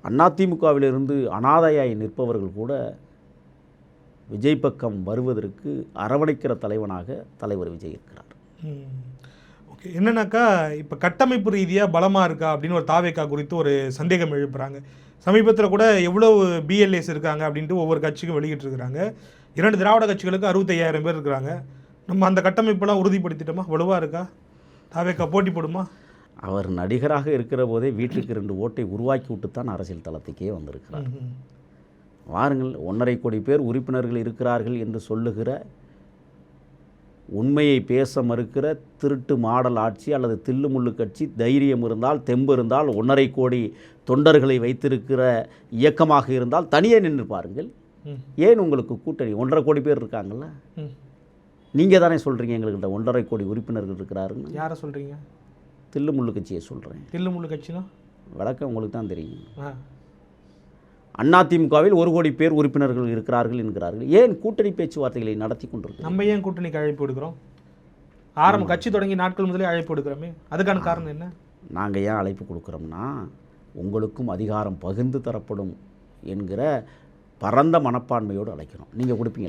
அதிமுகவிலிருந்து அனாதையாய் நிற்பவர்கள் கூட விஜய் பக்கம் வருவதற்கு அரவணைக்கிற தலைவனாக தலைவர் விஜய் இருக்கிறார். ஓகே, என்னன்னாக்கா இப்போ கட்டமைப்பு ரீதியாக பலமாக இருக்கா அப்படின்னு ஒரு தாவேக்கா குறித்து ஒரு சந்தேகம் எழுப்புறாங்க. சமீபத்தில் கூட எவ்வளவு பிஎல்ஏஸ் இருக்காங்க அப்படின்ட்டு ஒவ்வொரு கட்சிக்கும் வெளியிட்டிருக்கிறாங்க. 2 திராவிட கட்சிகளுக்கு 65,000 பேர் இருக்கிறாங்க. நம்ம அந்த கட்டமைப்பெல்லாம் உறுதிப்படுத்திட்டோமா? வலுவாக இருக்கா? தாவேக்கா போட்டி போடுமா? அவர் நடிகராக இருக்கிற போதே வீட்டுக்கு 2 ஓட்டை உருவாக்கி விட்டுத்தான் அரசியல் தளத்துக்கே வந்திருக்கிறார். வாருங்கள், 1.5 கோடி பேர் உறுப்பினர்கள் இருக்கிறார்கள் என்று சொல்லுகிற, உண்மையை பேச மறுக்கிற திருட்டு மாடல் ஆட்சி அல்லது தில்லுமுள்ளு கட்சி தைரியம் இருந்தால், தெம்பு இருந்தால், 1.5 கோடி தொண்டர்களை வைத்திருக்கிற இயக்கமாக இருந்தால் தனியே நின்று பாருங்கள். ஏன் உங்களுக்கு கூட்டணி? 1.5 கோடி பேர் இருக்காங்கல்ல, நீங்கள் தானே சொல்கிறீங்க எங்கள்கிட்ட 1.5 கோடி உறுப்பினர்கள் இருக்கிறாருன்னு. யாரை சொல்கிறீங்க? தில்லுமுள்ளு கட்சியை சொல்கிறேன். தில்லுமுள்ளு கட்சினா விளக்கம் உங்களுக்கு தான் தெரியும். அதிமுகவில் 1 கோடி பேர் உறுப்பினர்கள் இருக்கிறார்கள் என்கிறார்கள். ஏன் கூட்டணி பேச்சுவார்த்தைகளை நடத்தி கொண்டிருக்கிறோம்? நம்ம ஏன் கூட்டணிக்கு அழைப்பு எடுக்கிறோம்? கட்சி தொடங்கி நாட்கள் முதலே அழைப்பு எடுக்கிறோமே, அதுக்கான காரணம் என்ன? நாங்கள் ஏன் அழைப்பு கொடுக்குறோம்னா, உங்களுக்கும் அதிகாரம் பகிர்ந்து தரப்படும் என்கிற பரந்த மனப்பான்மையோடு அழைக்கிறோம். நீங்கள் கொடுப்பீங்க.